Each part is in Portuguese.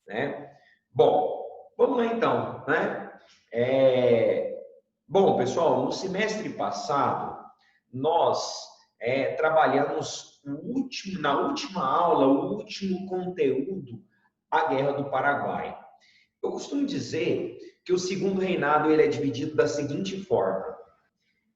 né? Bom, vamos lá então, né? Bom, pessoal, no semestre passado, nós trabalhamos na última aula, o último conteúdo, a Guerra do Paraguai. Eu costumo dizer que o segundo reinado ele é dividido da seguinte forma.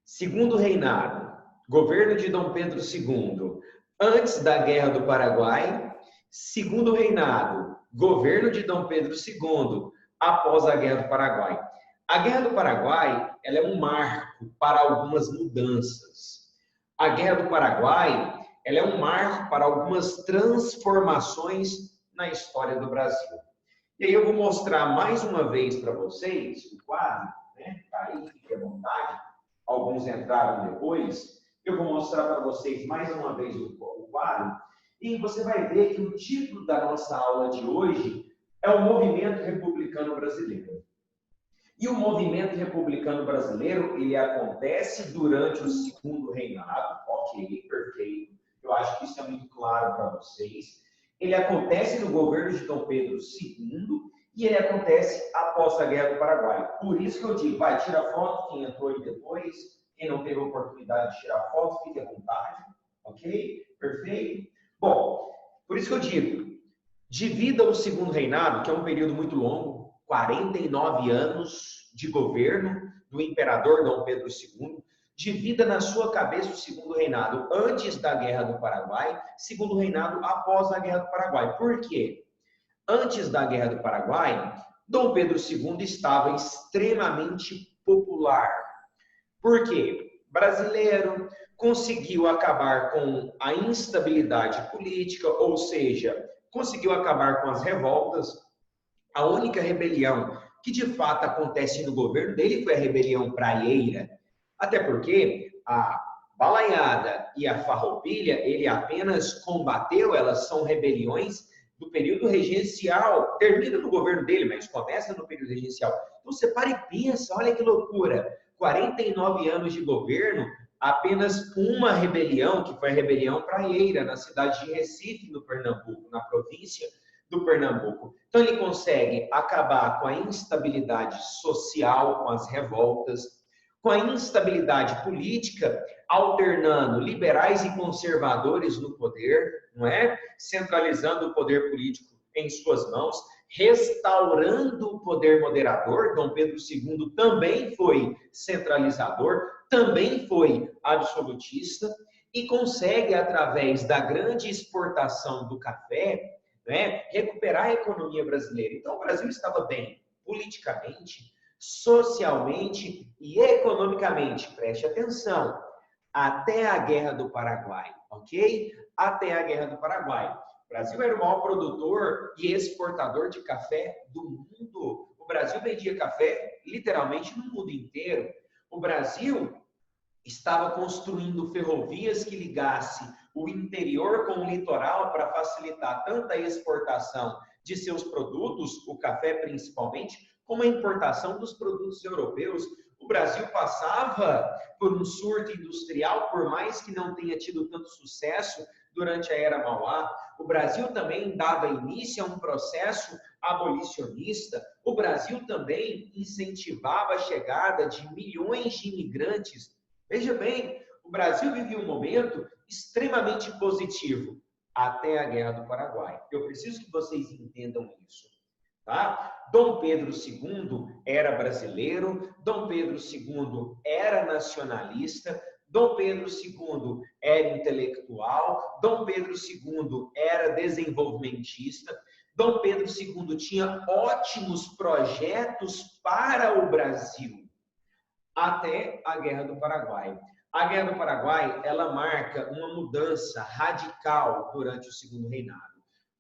Segundo reinado, governo de Dom Pedro II, antes da Guerra do Paraguai. Segundo reinado, governo de Dom Pedro II, após a Guerra do Paraguai. A Guerra do Paraguai ela é um marco para algumas mudanças. A Guerra do Paraguai ela é um marco para algumas transformações na história do Brasil. E aí eu vou mostrar mais uma vez para vocês o quadro, né? Tá aí, fique à vontade. Alguns entraram depois. Eu vou mostrar para vocês mais uma vez o quadro. E você vai ver que o título da nossa aula de hoje é o Movimento Republicano Brasileiro. E o movimento republicano brasileiro, ele acontece durante o segundo reinado, ok, perfeito. Eu acho que isso é muito claro para vocês. Ele acontece no governo de Dom Pedro II e ele acontece após a Guerra do Paraguai. Por isso que eu digo, vai, tira foto, quem entrou aí depois, quem não teve a oportunidade de tirar foto, fique à vontade, ok? Perfeito? Bom, por isso que eu digo, divida o segundo reinado, que é um período muito longo, 49 anos de governo do imperador Dom Pedro II, divida na sua cabeça o segundo reinado antes da Guerra do Paraguai, segundo reinado após a Guerra do Paraguai. Por quê? Antes da Guerra do Paraguai, Dom Pedro II estava extremamente popular. Por quê? Brasileiro, conseguiu acabar com a instabilidade política, ou seja, conseguiu acabar com as revoltas. A única rebelião que de fato acontece no governo dele foi a rebelião praieira. Até porque a balaiada e a farroupilha, ele apenas combateu, elas são rebeliões do período regencial. Termina no governo dele, mas começa no período regencial. Então você para e pensa, olha que loucura. 49 anos de governo, apenas uma rebelião, que foi a rebelião praieira, na cidade de Recife, no Pernambuco, na província do Pernambuco. Então ele consegue acabar com a instabilidade social, com as revoltas, com a instabilidade política, alternando liberais e conservadores no poder, não é? Centralizando o poder político em suas mãos, restaurando o poder moderador. Dom Pedro II também foi centralizador, também foi absolutista e consegue, através da grande exportação do café, né, recuperar a economia brasileira. Então, o Brasil estava bem politicamente, socialmente e economicamente. Preste atenção. Até a Guerra do Paraguai, ok? Até a Guerra do Paraguai. O Brasil era o maior produtor e exportador de café do mundo. O Brasil vendia café literalmente no mundo inteiro. O Brasil estava construindo ferrovias que ligassem o interior com o litoral para facilitar tanto a exportação de seus produtos, o café principalmente, como a importação dos produtos europeus. O Brasil passava por um surto industrial, por mais que não tenha tido tanto sucesso durante a Era Mauá. O Brasil também dava início a um processo abolicionista. O Brasil também incentivava a chegada de milhões de imigrantes. Veja bem, o Brasil vivia um momento extremamente positivo até a Guerra do Paraguai. Eu preciso que vocês entendam isso. Tá? Dom Pedro II era brasileiro, Dom Pedro II era nacionalista, Dom Pedro II era intelectual, Dom Pedro II era desenvolvimentista, Dom Pedro II tinha ótimos projetos para o Brasil, até a Guerra do Paraguai. A Guerra do Paraguai, ela marca uma mudança radical durante o segundo reinado.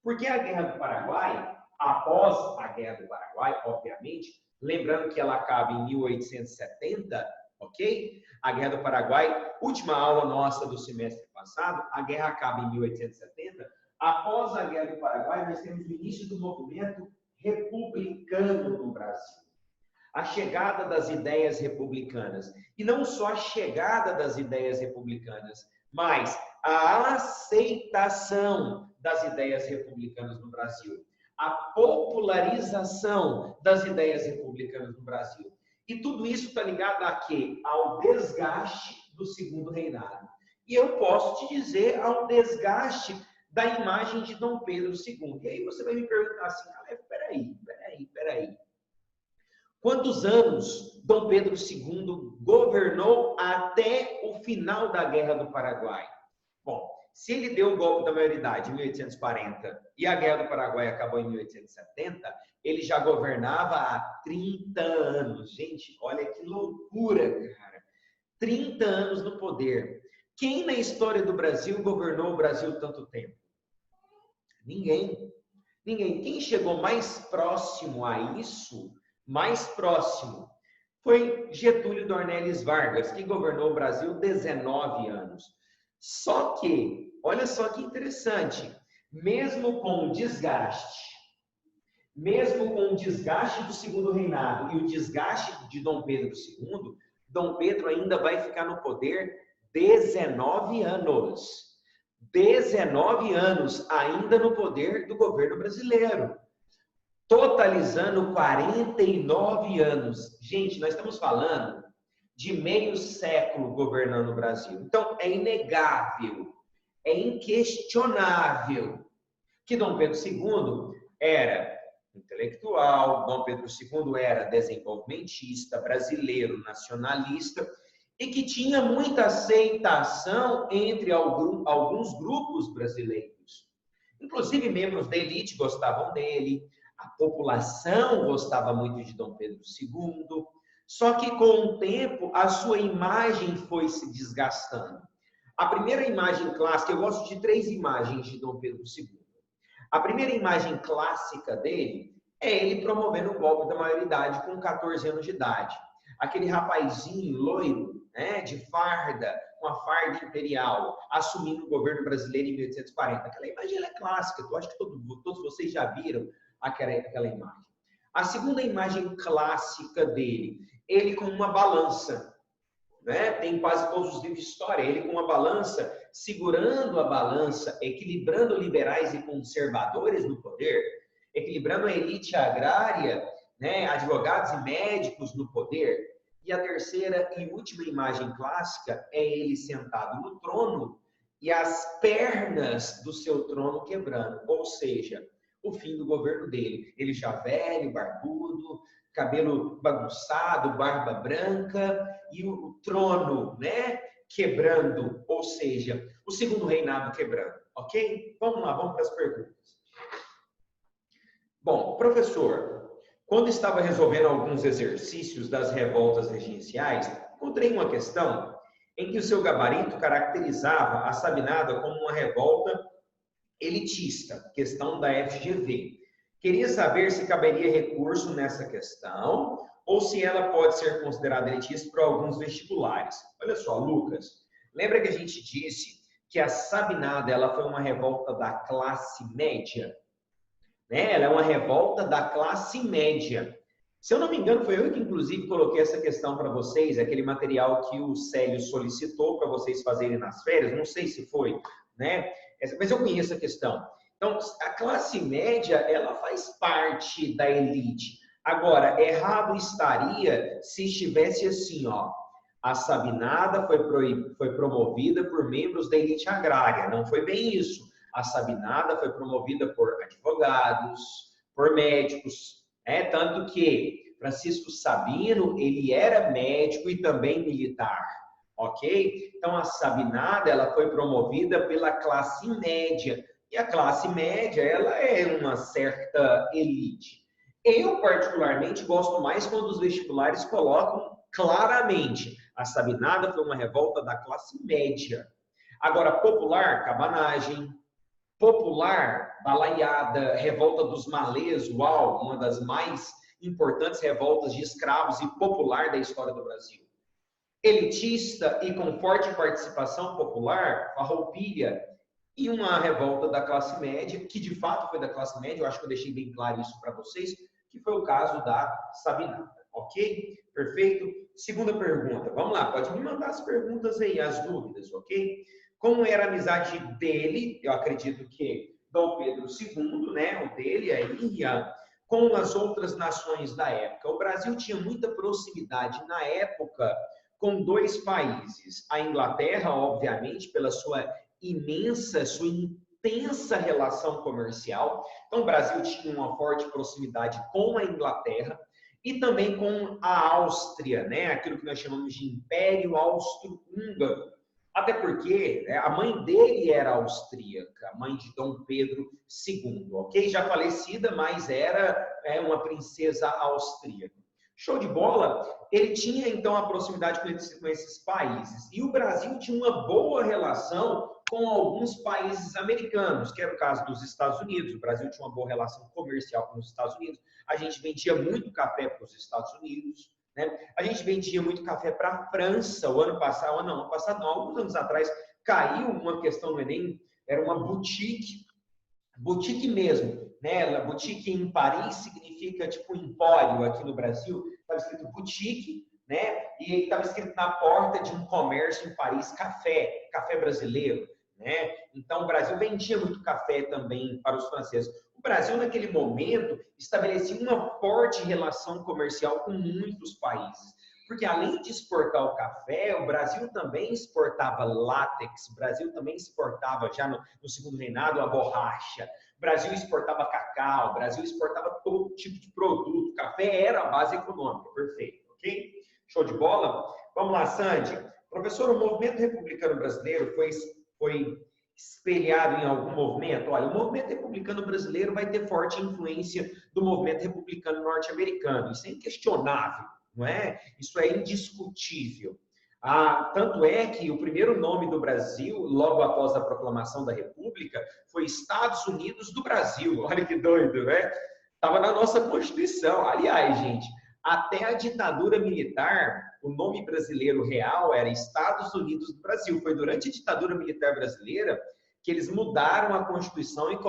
Porque a Guerra do Paraguai, após a Guerra do Paraguai, obviamente, lembrando que ela acaba em 1870, ok? A Guerra do Paraguai, última aula nossa do semestre passado, a guerra acaba em 1870. Após a Guerra do Paraguai, nós temos o início do movimento republicano no Brasil. A chegada das ideias republicanas. E não só a chegada das ideias republicanas, mas a aceitação das ideias republicanas no Brasil. a popularização das ideias republicanas no Brasil. E tudo isso está ligado a quê? Ao desgaste do segundo reinado. E eu posso te dizer ao desgaste da imagem de Dom Pedro II. E aí você vai me perguntar assim, peraí. Quantos anos Dom Pedro II governou até o final da Guerra do Paraguai? Bom, se ele deu o golpe da maioridade em 1840 e a Guerra do Paraguai acabou em 1870, ele já governava há 30 anos. Gente, olha que loucura, cara. 30 anos no poder. Quem na história do Brasil governou o Brasil tanto tempo? Ninguém. Quem chegou mais próximo a isso, foi Getúlio Dornelles Vargas, que governou o Brasil 19 anos. Só que, olha só que interessante, mesmo com o desgaste do segundo reinado e o desgaste de Dom Pedro II, Dom Pedro ainda vai ficar no poder 19 anos. 19 anos ainda no poder do governo brasileiro. Totalizando 49 anos. Gente, nós estamos falando de meio século governando o Brasil. Então, é inegável, é inquestionável que Dom Pedro II era intelectual, Dom Pedro II era desenvolvimentista, brasileiro, nacionalista, e que tinha muita aceitação entre alguns grupos brasileiros. Inclusive, membros da elite gostavam dele, a população gostava muito de Dom Pedro II, só que com o tempo a sua imagem foi se desgastando. A primeira imagem clássica, eu gosto de 3 imagens de Dom Pedro II. A primeira imagem clássica dele é ele promovendo o golpe da maioridade com 14 anos de idade. Aquele rapazinho loiro, né, de farda, com a farda imperial, assumindo o governo brasileiro em 1840. Aquela imagem é clássica, eu acho que todos vocês já viram aquela imagem. A segunda imagem clássica dele, ele com uma balança, né? Tem quase todos os livros de história, ele com uma balança, segurando a balança, equilibrando liberais e conservadores no poder, equilibrando a elite agrária, né? Advogados e médicos no poder. E a terceira e última imagem clássica é ele sentado no trono e as pernas do seu trono quebrando, ou seja, o fim do governo dele. Ele já velho, barbudo, cabelo bagunçado, barba branca e o trono, né, quebrando, ou seja, o segundo reinado quebrando, ok? Vamos lá, vamos para as perguntas. Bom, professor, quando estava resolvendo alguns exercícios das revoltas regenciais, encontrei uma questão em que o seu gabarito caracterizava a Sabinada como uma revolta elitista, questão da FGV. Queria saber se caberia recurso nessa questão ou se ela pode ser considerada elitista para alguns vestibulares. Olha só, Lucas, lembra que a gente disse que a Sabinada ela foi uma revolta da classe média? Né? Ela é uma revolta da classe média. Se eu não me engano, foi eu que, inclusive, coloquei essa questão para vocês, aquele material que o Célio solicitou para vocês fazerem nas férias, não sei se foi, né? Mas eu conheço a questão. Então, a classe média, ela faz parte da elite. Agora, errado estaria se estivesse assim, ó, a Sabinada foi promovida por membros da elite agrária. Não foi bem isso. A Sabinada foi promovida por advogados, por médicos, né? Tanto que Francisco Sabino, ele era médico e também militar, ok? Então, a Sabinada, ela foi promovida pela classe média, e a classe média, ela é uma certa elite. Eu, particularmente, gosto mais quando os vestibulares colocam claramente, a Sabinada foi uma revolta da classe média. Agora, popular, cabanagem, popular, balaiada, revolta dos malês, uau, uma das mais importantes revoltas de escravos e popular da história do Brasil. Elitista e com forte participação popular, farroupilha, e uma revolta da classe média, que de fato foi da classe média, eu acho que eu deixei bem claro isso para vocês, que foi o caso da Sabinada, ok? Perfeito? Segunda pergunta, vamos lá, pode me mandar as perguntas aí, as dúvidas, ok? Como era a amizade dele, eu acredito que Dom Pedro II, né, o dele aí, com as outras nações da época. O Brasil tinha muita proximidade na época com dois países. A Inglaterra, obviamente, pela sua intensa relação comercial. Então, o Brasil tinha uma forte proximidade com a Inglaterra e também com a Áustria, né? Aquilo que nós chamamos de Império Austro-Húngaro. Até porque, né, a mãe dele era austríaca, a mãe de Dom Pedro II, ok? Já falecida, mas era uma princesa austríaca. Show de bola? Ele tinha, então, a proximidade com esses países. E o Brasil tinha uma boa relação com alguns países americanos, que era o caso dos Estados Unidos. O Brasil tinha uma boa relação comercial com os Estados Unidos. A gente vendia muito café para os Estados Unidos, né? A gente vendia muito café para a França. O ano passado, alguns anos atrás, caiu uma questão no Enem, era uma boutique mesmo, né? Boutique em Paris significa tipo empório aqui no Brasil. Estava escrito boutique, né? E estava escrito na porta de um comércio em Paris, café brasileiro, né? Então o Brasil vendia muito café também para os franceses. O Brasil naquele momento estabelecia uma forte relação comercial com muitos países. Porque além de exportar o café, o Brasil também exportava látex, o Brasil também exportava, já no segundo reinado, a borracha, o Brasil exportava cacau, o Brasil exportava todo tipo de produto. O café era a base econômica, perfeito, ok? Show de bola? Vamos lá, Sandy. Professor, o movimento republicano brasileiro foi espelhado em algum movimento? Olha, o movimento republicano brasileiro vai ter forte influência do movimento republicano norte-americano, isso é inquestionável. Não é? Isso é indiscutível. Tanto é que o primeiro nome do Brasil, logo após a proclamação da República, foi Estados Unidos do Brasil. Olha que doido, né? Estava na nossa Constituição. Aliás, gente, até a ditadura militar, o nome brasileiro real era Estados Unidos do Brasil. Foi durante a ditadura militar brasileira que eles mudaram a Constituição e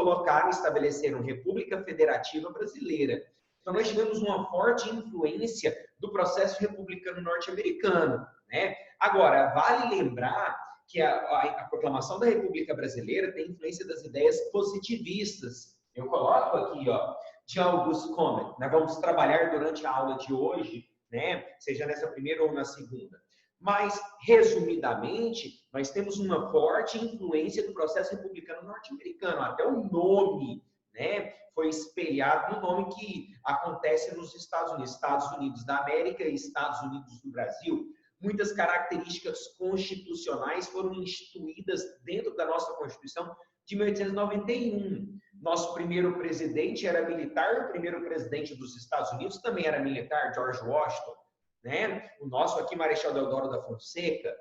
estabeleceram República Federativa Brasileira. Então, nós tivemos uma forte influência do processo republicano norte-americano, né? Agora, vale lembrar que a proclamação da República Brasileira tem influência das ideias positivistas. Eu coloco aqui, ó, de Auguste Comte. Nós vamos trabalhar durante a aula de hoje, né? Seja nessa primeira ou na segunda. Mas, resumidamente, nós temos uma forte influência do processo republicano norte-americano. Até o nome, né, foi espelhado no nome que acontece nos Estados Unidos da América e Estados Unidos do Brasil. Muitas características constitucionais foram instituídas dentro da nossa Constituição de 1891. Nosso primeiro presidente era militar, o primeiro presidente dos Estados Unidos também era militar, George Washington, né? O nosso aqui, Marechal Deodoro da Fonseca,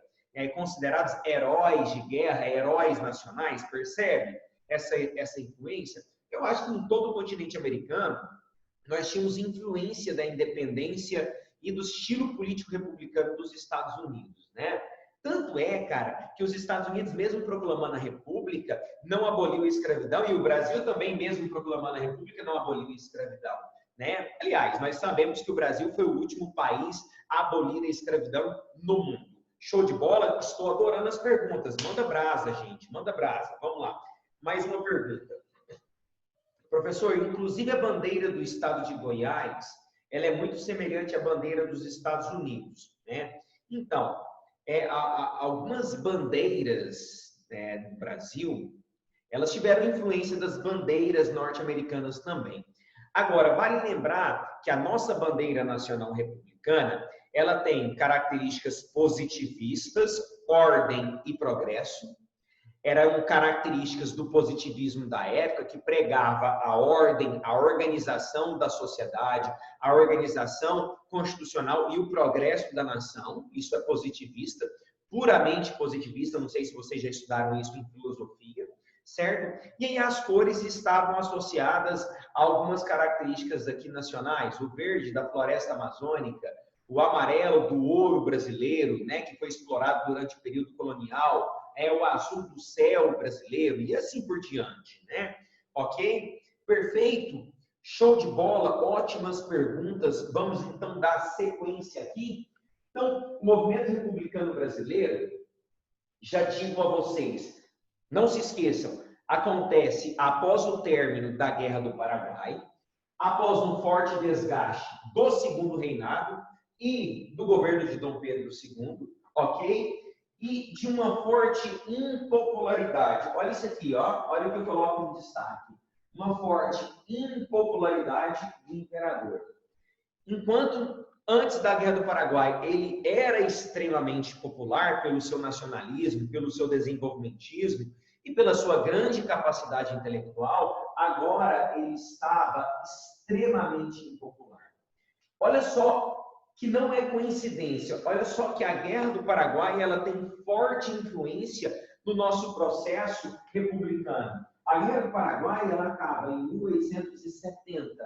considerados heróis de guerra, heróis nacionais, percebe essa influência? Eu acho que em todo o continente americano, nós tínhamos influência da independência e do estilo político republicano dos Estados Unidos, né? Tanto é, cara, que os Estados Unidos, mesmo proclamando a República, não aboliu a escravidão, e o Brasil também, mesmo proclamando a República, não aboliu a escravidão, né? Aliás, nós sabemos que o Brasil foi o último país a abolir a escravidão no mundo. Show de bola? Estou adorando as perguntas. Manda brasa, gente, manda brasa. Vamos lá. Mais uma pergunta. Professor, inclusive a bandeira do estado de Goiás, ela é muito semelhante à bandeira dos Estados Unidos, né? Então, algumas bandeiras, no Brasil, elas tiveram influência das bandeiras norte-americanas também. Agora, vale lembrar que a nossa bandeira nacional republicana, ela tem características positivistas, ordem e progresso. Eram características do positivismo da época, que pregava a ordem, a organização da sociedade, a organização constitucional e o progresso da nação. Isso é positivista, puramente positivista. Não sei se vocês já estudaram isso em filosofia, certo? E aí as cores estavam associadas a algumas características aqui nacionais. O verde da floresta amazônica, o amarelo do ouro brasileiro, né, que foi explorado durante o período colonial, o azul do céu brasileiro e assim por diante, né? Ok? Perfeito? Show de bola, ótimas perguntas. Vamos então dar sequência aqui. Então, o movimento republicano brasileiro, já digo a vocês, não se esqueçam, acontece após o término da Guerra do Paraguai, após um forte desgaste do segundo reinado e do governo de Dom Pedro II, ok? E de uma forte impopularidade. Olha isso aqui, ó. Olha o que eu coloco em destaque. Uma forte impopularidade do imperador. Enquanto antes da Guerra do Paraguai ele era extremamente popular pelo seu nacionalismo, pelo seu desenvolvimentismo e pela sua grande capacidade intelectual, agora ele estava extremamente impopular. Olha só que não é coincidência. Olha só que a Guerra do Paraguai ela tem forte influência no nosso processo republicano. A Guerra do Paraguai ela acaba em 1870.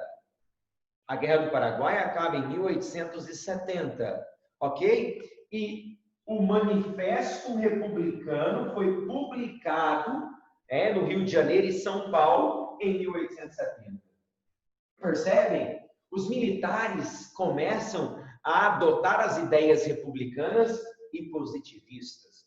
A Guerra do Paraguai acaba em 1870, ok? E o Manifesto Republicano foi publicado no Rio de Janeiro e São Paulo em 1870. Percebem? Os militares começam a adotar as ideias republicanas e positivistas.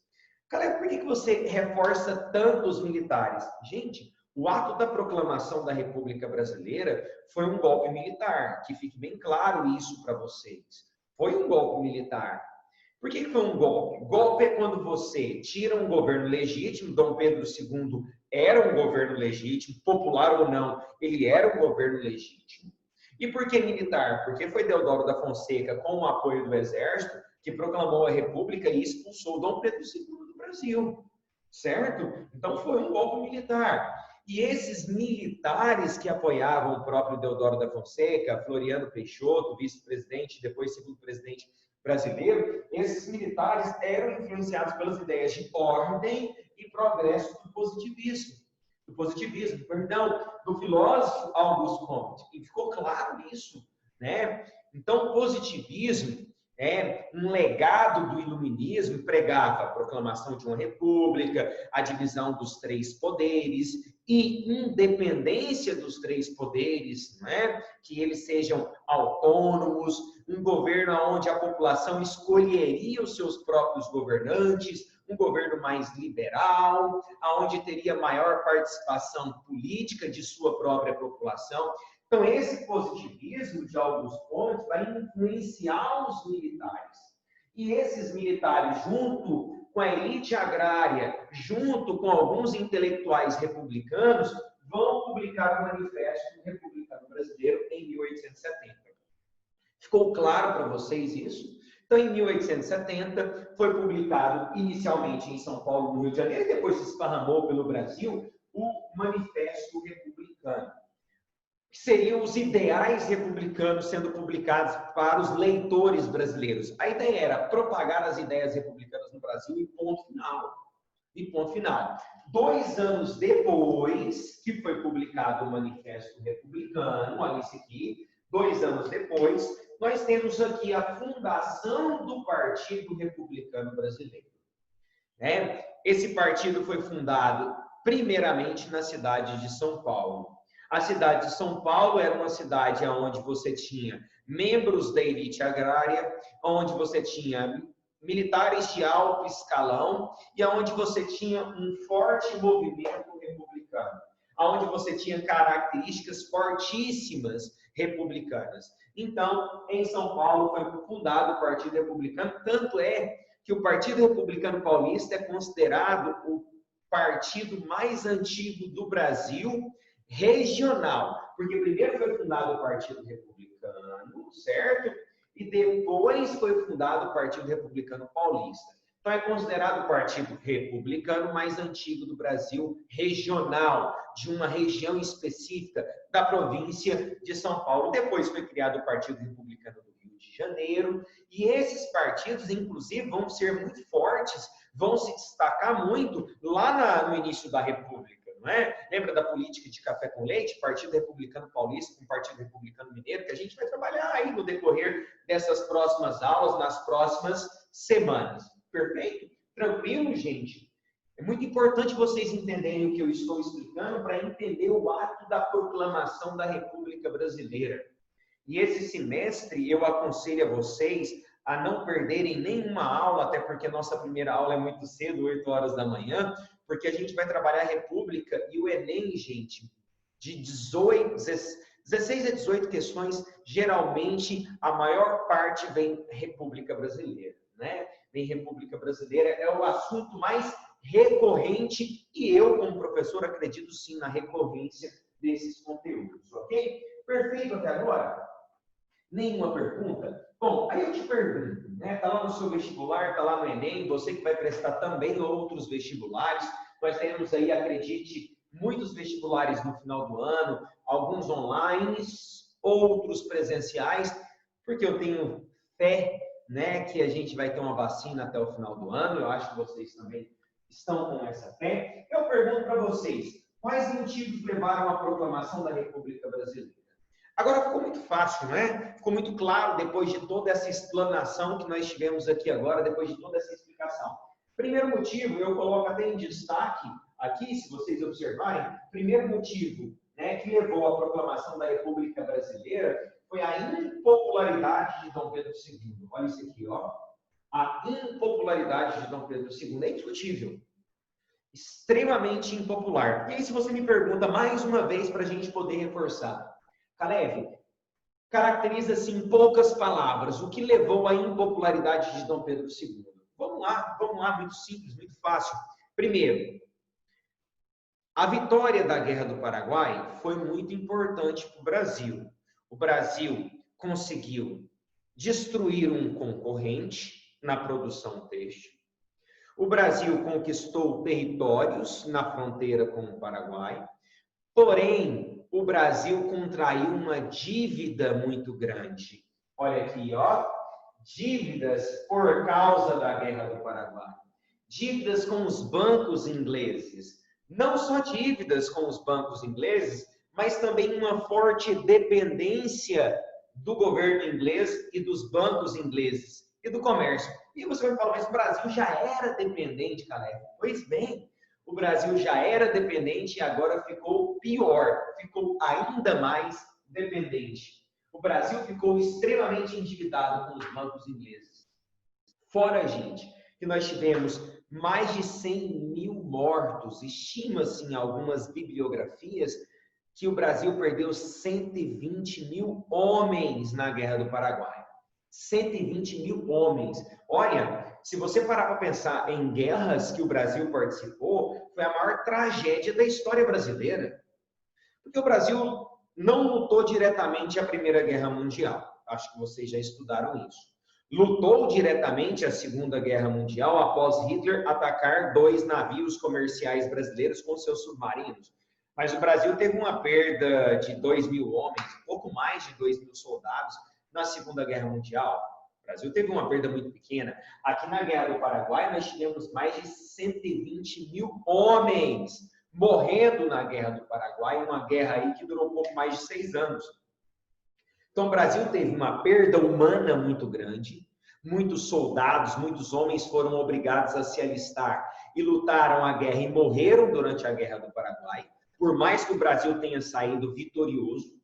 Cara, por que você reforça tanto os militares? Gente, o ato da proclamação da República Brasileira foi um golpe militar, que fique bem claro isso para vocês. Foi um golpe militar. Por que foi um golpe? Golpe é quando você tira um governo legítimo, Dom Pedro II era um governo legítimo, popular ou não, ele era um governo legítimo. E por que militar? Porque foi Deodoro da Fonseca, com o apoio do Exército, que proclamou a República e expulsou Dom Pedro II do Brasil, certo? Então foi um golpe militar. E esses militares que apoiavam o próprio Deodoro da Fonseca, Floriano Peixoto, vice-presidente, depois segundo presidente brasileiro, esses militares eram influenciados pelas ideias de ordem e progresso do positivismo. Do filósofo Auguste Comte. E ficou claro isso, né? Então, o positivismo é um legado do iluminismo, pregava a proclamação de uma república, a divisão dos três poderes e independência dos três poderes, né? Que eles sejam autônomos, um governo onde a população escolheria os seus próprios governantes, um governo mais liberal, onde teria maior participação política de sua própria população. Então, esse positivismo de Auguste Comte vai influenciar os militares. E esses militares, junto com a elite agrária, junto com alguns intelectuais republicanos, vão publicar o Manifesto Republicano Brasileiro em 1870. Ficou claro para vocês isso? Então, em 1870, foi publicado inicialmente em São Paulo, no Rio de Janeiro, e depois se esparramou pelo Brasil, o Manifesto Republicano, que seriam os ideais republicanos sendo publicados para os leitores brasileiros. A ideia era propagar as ideias republicanas no Brasil e ponto final. E ponto final. 2 anos depois que foi publicado o Manifesto Republicano, olha isso aqui, 2 anos depois, nós temos aqui a fundação do Partido Republicano Brasileiro. Esse partido foi fundado primeiramente na cidade de São Paulo. A cidade de São Paulo era uma cidade onde você tinha membros da elite agrária, onde você tinha militares de alto escalão e onde você tinha um forte movimento republicano, onde você tinha características fortíssimas republicanas. Então, em São Paulo foi fundado o Partido Republicano, tanto é que o Partido Republicano Paulista é considerado o partido mais antigo do Brasil regional, porque primeiro foi fundado o Partido Republicano, certo? E depois foi fundado o Partido Republicano Paulista. Então é considerado o Partido Republicano mais antigo do Brasil regional, de uma região específica da província de São Paulo. Depois foi criado o Partido Republicano do Rio de Janeiro, e esses partidos, inclusive, vão ser muito fortes, vão se destacar muito lá no início da República. Não é? Lembra da política de café com leite, Partido Republicano Paulista com Partido Republicano Mineiro, que a gente vai trabalhar aí no decorrer dessas próximas aulas, nas próximas semanas. Perfeito? Tranquilo, gente? É muito importante vocês entenderem o que eu estou explicando para entender o ato da proclamação da República Brasileira. E esse semestre eu aconselho a vocês a não perderem nenhuma aula, até porque nossa primeira aula é muito cedo, 8 horas da manhã, porque a gente vai trabalhar a República e o Enem, gente, de 16 a 18 questões, geralmente a maior parte vem República Brasileira, né? Vem República Brasileira, é o assunto mais recorrente e eu, como professor, acredito sim na recorrência desses conteúdos, ok? Perfeito até agora? Nenhuma pergunta? Bom, aí eu te pergunto, né? Tá lá no seu vestibular, tá lá no Enem, você que vai prestar também outros vestibulares, nós teremos aí, acredite, muitos vestibulares no final do ano, alguns online, outros presenciais, porque eu tenho fé, né, que a gente vai ter uma vacina até o final do ano, eu acho que vocês também estão com essa fé. Eu pergunto para vocês, quais motivos levaram à proclamação da República Brasileira? Agora ficou muito fácil, né? Ficou muito claro depois de toda essa explanação que nós tivemos aqui agora, depois de toda essa explicação. Primeiro motivo, eu coloco até em destaque aqui, se vocês observarem, primeiro motivo, né, que levou à proclamação da República Brasileira foi a impopularidade de Dom Pedro II. Olha isso aqui, ó. A impopularidade de Dom Pedro II é indiscutível. Extremamente impopular. E aí, se você me pergunta mais uma vez para a gente poder reforçar, Caleb, caracteriza-se em poucas palavras o que levou à impopularidade de Dom Pedro II. Vamos lá, muito simples, muito fácil. Primeiro, a vitória da Guerra do Paraguai foi muito importante para o Brasil. O Brasil conseguiu destruir um concorrente na produção têxtil. O Brasil conquistou territórios na fronteira com o Paraguai. Porém, o Brasil contraiu uma dívida muito grande. Olha aqui, ó. Dívidas por causa da Guerra do Paraguai. Dívidas com os bancos ingleses. Não só dívidas com os bancos ingleses, mas também uma forte dependência do governo inglês e dos bancos ingleses e do comércio. E você vai falar, mas o Brasil já era dependente, Caleb. Pois bem, o Brasil já era dependente e agora ficou pior, ficou ainda mais dependente. O Brasil ficou extremamente endividado com os bancos ingleses. Fora, gente, que nós tivemos mais de 100 mil mortos. Estima-se em algumas bibliografias que o Brasil perdeu 120 mil homens na Guerra do Paraguai. 120 mil homens. Olha, se você parar para pensar em guerras que o Brasil participou, foi a maior tragédia da história brasileira. Porque o Brasil não lutou diretamente a Primeira Guerra Mundial. Acho que vocês já estudaram isso. Lutou diretamente a Segunda Guerra Mundial após Hitler atacar 2 navios comerciais brasileiros com seus submarinos. Mas o Brasil teve uma perda de 2 mil homens, pouco mais de 2 mil soldados na Segunda Guerra Mundial. O Brasil teve uma perda muito pequena. Aqui na Guerra do Paraguai, nós tivemos mais de 120 mil homens morrendo na Guerra do Paraguai, uma guerra aí que durou pouco mais de 6 anos. Então, o Brasil teve uma perda humana muito grande, muitos soldados, muitos homens foram obrigados a se alistar e lutaram a guerra e morreram durante a Guerra do Paraguai, por mais que o Brasil tenha saído vitorioso,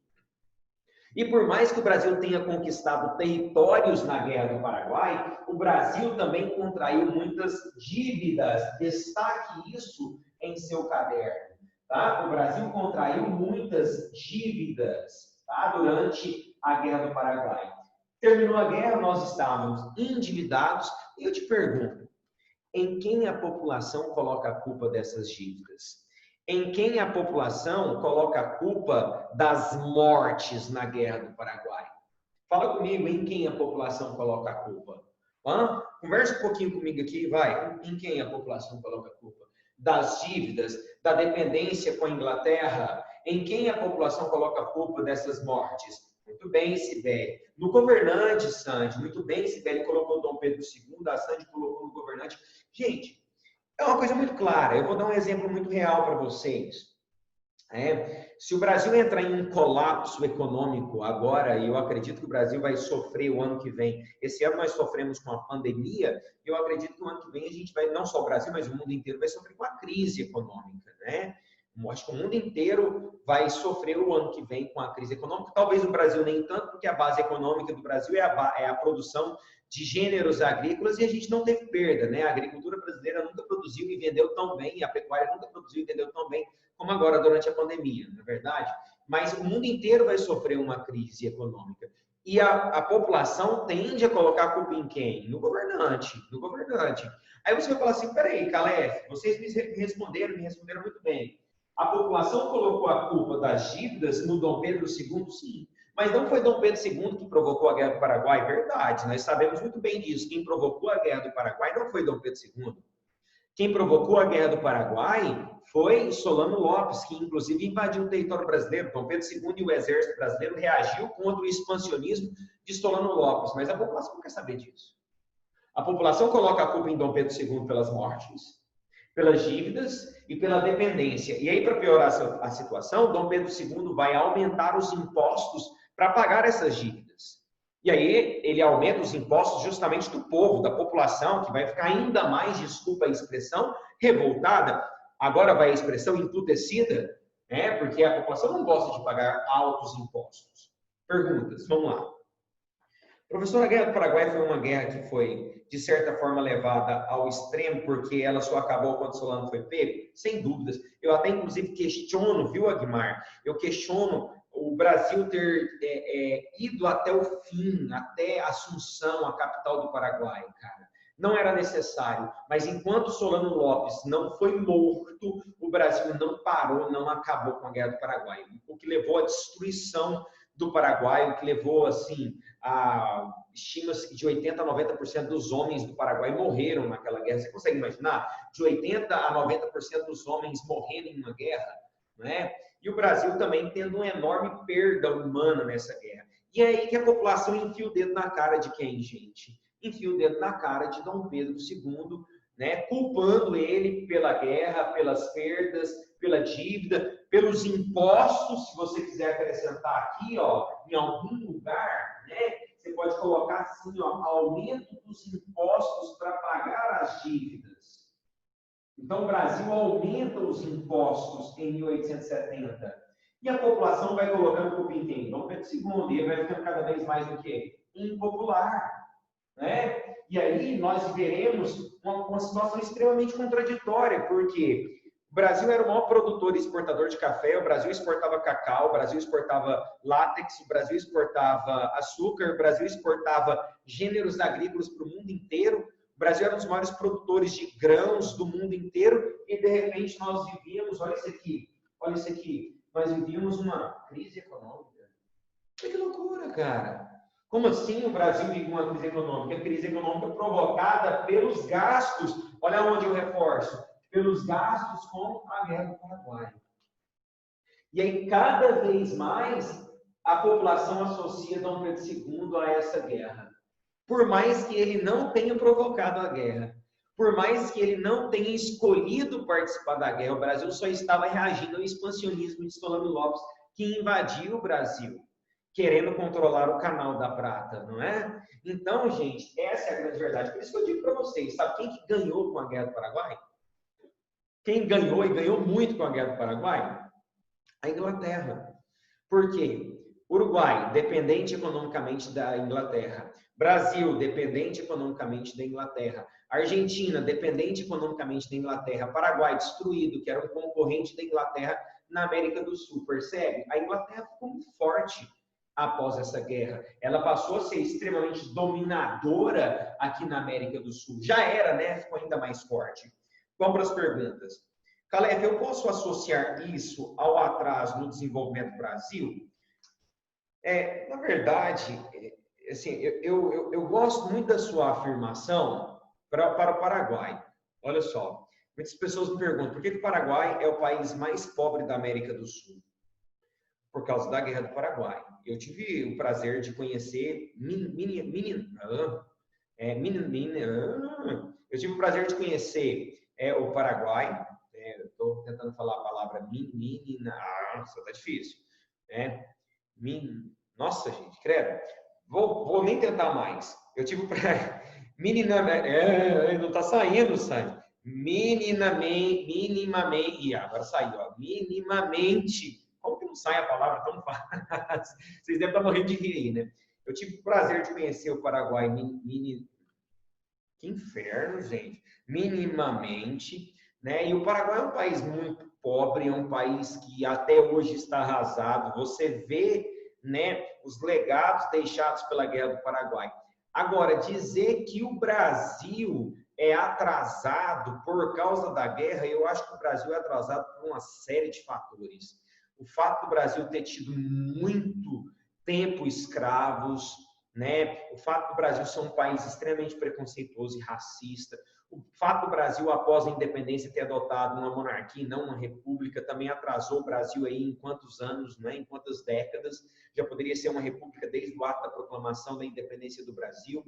e por mais que o Brasil tenha conquistado territórios na Guerra do Paraguai, o Brasil também contraiu muitas dívidas. Destaque isso em seu caderno, tá? O Brasil contraiu muitas dívidas, tá? Durante a Guerra do Paraguai. Terminou a guerra, nós estávamos endividados, e eu te pergunto, em quem a população coloca a culpa dessas dívidas? Em quem a população coloca a culpa das mortes na Guerra do Paraguai? Fala comigo, em quem a população coloca a culpa? Conversa um pouquinho comigo aqui, vai. Em quem a população coloca a culpa? Das dívidas, da dependência com a Inglaterra? Em quem a população coloca a culpa dessas mortes? Muito bem, Sibeli. No governante, Sandy. Muito bem, Sibeli colocou Dom Pedro II, a Sandy colocou no governante. Gente, é uma coisa muito clara. Eu vou dar um exemplo muito real para vocês. Se o Brasil entrar em um colapso econômico agora, e eu acredito que o Brasil vai sofrer o ano que vem. Esse ano nós sofremos com a pandemia, e eu acredito que o ano que vem a gente vai, não só o Brasil, mas o mundo inteiro vai sofrer com a crise econômica, né? Acho que o mundo inteiro vai sofrer o ano que vem com a crise econômica. Talvez o Brasil nem tanto, porque a base econômica do Brasil é a produção de gêneros agrícolas e a gente não teve perda, né? A agricultura brasileira nunca produziu e vendeu tão bem, e a pecuária nunca produziu e vendeu tão bem como agora durante a pandemia, não é verdade? Mas o mundo inteiro vai sofrer uma crise econômica. E a população tende a colocar a culpa em quem? No governante, no governante. Aí você vai falar assim, peraí, Calef, vocês me responderam muito bem. A população colocou a culpa das dívidas no Dom Pedro II, sim. Mas não foi Dom Pedro II que provocou a Guerra do Paraguai, verdade. Nós sabemos muito bem disso. Quem provocou a Guerra do Paraguai não foi Dom Pedro II. Quem provocou a Guerra do Paraguai foi Solano Lopes, que inclusive invadiu o território brasileiro. Dom Pedro II e o exército brasileiro reagiu contra o expansionismo de Solano Lopes. Mas a população não quer saber disso. A população coloca a culpa em Dom Pedro II pelas mortes, pelas dívidas e pela dependência. E aí, para piorar a situação, Dom Pedro II vai aumentar os impostos para pagar essas dívidas. E aí, ele aumenta os impostos justamente do povo, da população, que vai ficar ainda mais, desculpa a expressão, revoltada. Agora vai a expressão emputecida, né? Porque a população não gosta de pagar altos impostos. Perguntas, vamos lá. Professor, a Guerra do Paraguai foi uma guerra que foi, de certa forma, levada ao extremo, porque ela só acabou quando Solano foi pego? Sem dúvidas. Eu até, inclusive, questiono, viu, Aguimar? Eu questiono o Brasil ter ido até o fim, até Assunção, a capital do Paraguai, cara. Não era necessário, mas enquanto Solano Lopes não foi morto, o Brasil não parou, não acabou com a Guerra do Paraguai. O que levou à destruição do Paraguai, o que levou, assim, estima-se de 80% a 90% dos homens do Paraguai morreram naquela guerra. Você consegue imaginar? De 80% a 90% dos homens morrendo em uma guerra, né? E o Brasil também tendo uma enorme perda humana nessa guerra. E é aí que a população enfia o dedo na cara de quem, gente? Enfia o dedo na cara de Dom Pedro II, né? Culpando ele pela guerra, pelas perdas, pela dívida, pelos impostos, se você quiser acrescentar aqui, ó, em algum lugar, né? Você pode colocar assim, ó, aumento dos impostos para pagar as dívidas. Então, o Brasil aumenta os impostos em 1870. E a população vai colocando culpa em quem? Dom Pedro II, e ele vai ficando cada vez mais do quê? Impopular. Né? E aí nós veremos uma situação extremamente contraditória, porque o Brasil era o maior produtor e exportador de café, o Brasil exportava cacau, o Brasil exportava látex, o Brasil exportava açúcar, o Brasil exportava gêneros agrícolas para o mundo inteiro, o Brasil era um dos maiores produtores de grãos do mundo inteiro, e de repente nós vivíamos, olha isso aqui, nós vivíamos uma crise econômica. Que loucura, cara! Como assim o Brasil vive uma crise econômica? A crise econômica provocada pelos gastos, olha onde eu reforço, pelos gastos com a Guerra do Paraguai. E aí, cada vez mais, a população associa Dom Pedro II a essa guerra. Por mais que ele não tenha provocado a guerra, por mais que ele não tenha escolhido participar da guerra, o Brasil só estava reagindo ao expansionismo de Solano Lopes, que invadiu o Brasil, querendo controlar o Canal da Prata, não é? Então, gente, essa é a grande verdade. Por isso que eu digo para vocês, sabe quem que ganhou com a Guerra do Paraguai? Quem ganhou e ganhou muito com a Guerra do Paraguai? A Inglaterra. Por quê? Uruguai, dependente economicamente da Inglaterra. Brasil, dependente economicamente da Inglaterra. Argentina, dependente economicamente da Inglaterra. Paraguai, destruído, que era um concorrente da Inglaterra na América do Sul. Percebe? A Inglaterra ficou muito forte após essa guerra. Ela passou a ser extremamente dominadora aqui na América do Sul. Já era, né? Ficou ainda mais forte. Vamos para as perguntas. Calef, eu posso associar isso ao atraso no desenvolvimento do Brasil? Na verdade, assim, eu gosto muito da sua afirmação para o Paraguai. Olha só, muitas pessoas me perguntam por que o Paraguai é o país mais pobre da América do Sul? Por causa da Guerra do Paraguai. Eu tive o prazer de conhecer eu tive o prazer de conhecer o Paraguai. Estou tentando falar a palavra nossa, tá difícil. Nossa, gente, credo. Vou nem tentar mais. Eu tive o prazer. Não tá saindo, Sandy. minimamente, agora saiu, ó, minimamente, como que não sai a palavra tão fácil? Vocês devem estar morrendo de rir aí, né? Eu tive o prazer de conhecer o Paraguai, que inferno, gente, minimamente, né? E o Paraguai é um país muito pobre, é um país que até hoje está arrasado. Você vê, né, os legados deixados pela Guerra do Paraguai. Agora, dizer que o Brasil é atrasado por causa da guerra, eu acho que o Brasil é atrasado por uma série de fatores. O fato do Brasil ter tido muito tempo escravos, né? O fato do Brasil ser um país extremamente preconceituoso e racista, o fato do Brasil, após a independência, ter adotado uma monarquia e não uma república, também atrasou o Brasil aí em quantos anos, né? Em quantas décadas. Já poderia ser uma república desde o ato da proclamação da independência do Brasil.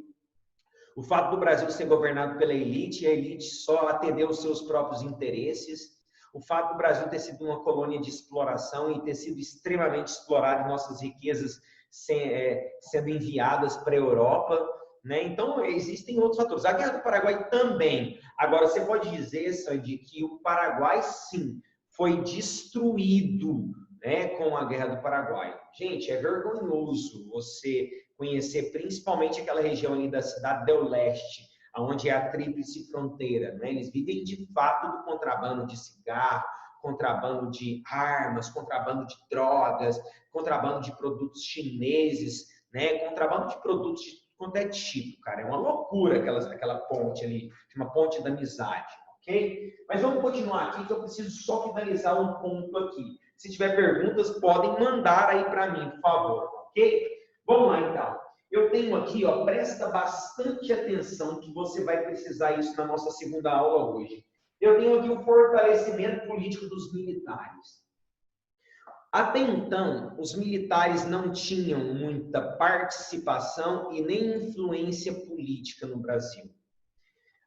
O fato do Brasil ser governado pela elite, e a elite só atendeu os seus próprios interesses. O fato do Brasil ter sido uma colônia de exploração e ter sido extremamente explorado, nossas riquezas sendo enviadas para a Europa, né? Então, existem outros fatores. A Guerra do Paraguai também. Agora, você pode dizer, Sandy, que o Paraguai, sim, foi destruído, né, com a Guerra do Paraguai. Gente, é vergonhoso você conhecer principalmente aquela região ali da Cidade do Leste, onde é a tríplice fronteira, né? Eles vivem de fato do contrabando de cigarro, contrabando de armas, contrabando de drogas, contrabando de produtos chineses, né? Contrabando de produtos de quanto é tipo, cara. É uma loucura aquela ponte ali, uma ponte da amizade, ok? Mas vamos continuar aqui, que eu preciso só finalizar um ponto aqui. Se tiver perguntas, podem mandar aí para mim, por favor, ok? Vamos lá, então. Eu tenho aqui, ó, presta bastante atenção que você vai precisar isso na nossa segunda aula hoje. Eu tenho aqui o fortalecimento político dos militares. Até então, os militares não tinham muita participação e nem influência política no Brasil.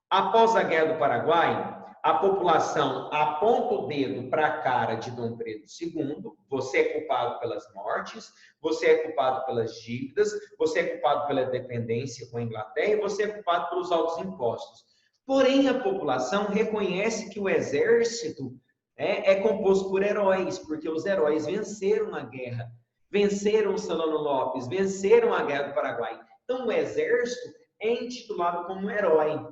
Após a Guerra do Paraguai, a população aponta o dedo para a cara de Dom Pedro II, você é culpado pelas mortes, você é culpado pelas dívidas, você é culpado pela dependência com a Inglaterra e você é culpado pelos altos impostos. Porém, a população reconhece que o exército é composto por heróis, porque os heróis venceram a guerra, venceram Solano Lopes, venceram a Guerra do Paraguai. Então, o exército é intitulado como herói.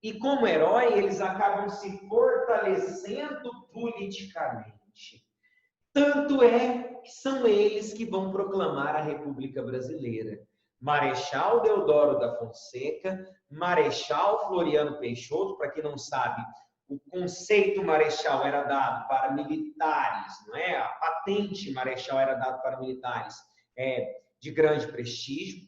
E como herói, eles acabam se fortalecendo politicamente. Tanto é que são eles que vão proclamar a República Brasileira. Marechal Deodoro da Fonseca, Marechal Floriano Peixoto, para quem não sabe, o conceito marechal era dado para militares, não é? A patente marechal era dada para militares de grande prestígio.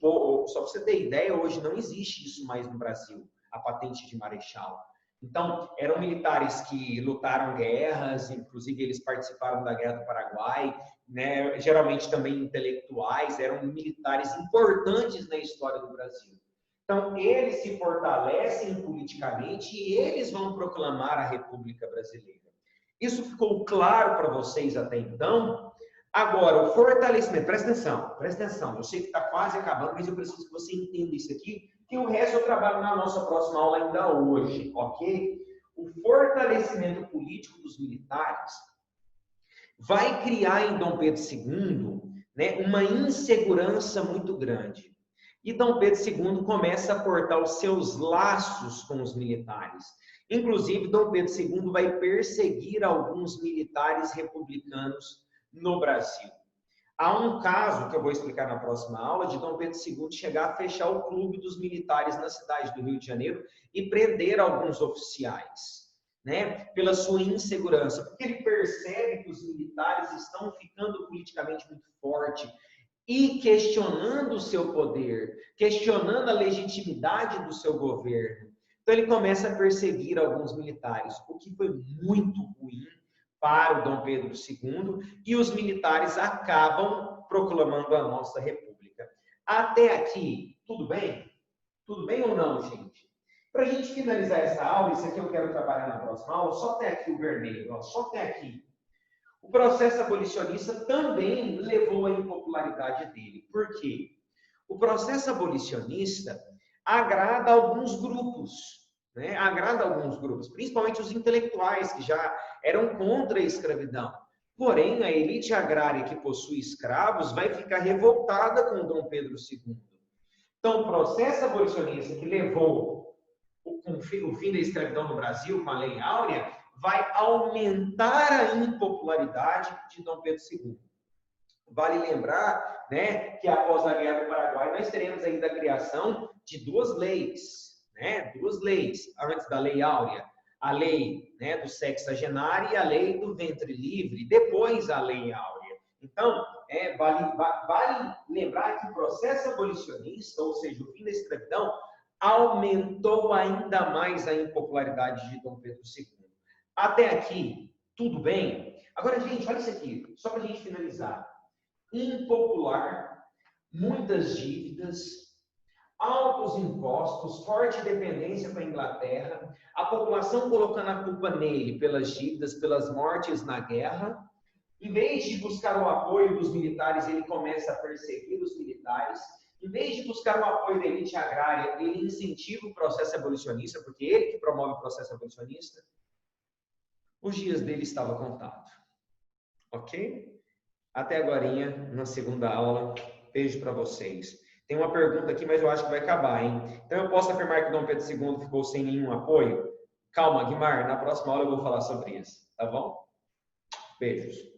Só para você ter ideia, hoje não existe isso mais no Brasil, a patente de marechal. Então, eram militares que lutaram guerras, inclusive eles participaram da Guerra do Paraguai, né? Geralmente também intelectuais, eram militares importantes na história do Brasil. Então, eles se fortalecem politicamente e eles vão proclamar a República Brasileira. Isso ficou claro para vocês até então? Agora, o fortalecimento, presta atenção, eu sei que está quase acabando, mas eu preciso que você entenda isso aqui, que o resto eu trabalho na nossa próxima aula ainda hoje, ok? O fortalecimento político dos militares vai criar em Dom Pedro II, né, uma insegurança muito grande. E Dom Pedro II começa a cortar os seus laços com os militares. Inclusive, Dom Pedro II vai perseguir alguns militares republicanos no Brasil. Há um caso, que eu vou explicar na próxima aula, de Dom Pedro II chegar a fechar o clube dos militares na cidade do Rio de Janeiro e prender alguns oficiais, né, pela sua insegurança, porque ele percebe que os militares estão ficando politicamente muito fortes e questionando o seu poder, questionando a legitimidade do seu governo. Então ele começa a perseguir alguns militares, o que foi muito ruim para o Dom Pedro II, e os militares acabam proclamando a nossa república. Até aqui, tudo bem? Tudo bem ou não, gente? Para a gente finalizar essa aula, isso aqui eu quero trabalhar na próxima aula, só até aqui o vermelho, ó, só até aqui. O processo abolicionista também levou à impopularidade dele. Por quê? O processo abolicionista agrada alguns grupos, né? Agrada alguns grupos, principalmente os intelectuais, que já eram contra a escravidão. Porém, a elite agrária que possui escravos vai ficar revoltada com Dom Pedro II. Então, o processo abolicionista que levou o fim da escravidão no Brasil com a Lei Áurea vai aumentar a impopularidade de Dom Pedro II. Vale lembrar, né, que após a Guerra do Paraguai nós teremos ainda a criação de duas leis, né, duas leis antes da Lei Áurea, a lei, né, do sexagenário e a lei do ventre livre, depois a Lei Áurea. Então, vale lembrar que o processo abolicionista, ou seja, o fim da escravidão, aumentou ainda mais a impopularidade de Dom Pedro II. Até aqui, tudo bem? Agora, gente, olha isso aqui, só para a gente finalizar. Impopular, muitas dívidas, altos impostos, forte dependência com a Inglaterra, a população colocando a culpa nele pelas dívidas, pelas mortes na guerra. Em vez de buscar o apoio dos militares, ele começa a perseguir os militares. Em vez de buscar o apoio da elite agrária, ele incentiva o processo abolicionista, porque ele que promove o processo abolicionista. Os dias dele estavam contados. Ok? Até agorinha, na segunda aula. Beijo para vocês. Tem uma pergunta aqui, mas eu acho que vai acabar, hein? Então, eu posso afirmar que Dom Pedro II ficou sem nenhum apoio? Calma, Guimar, na próxima aula eu vou falar sobre isso, tá bom? Beijos.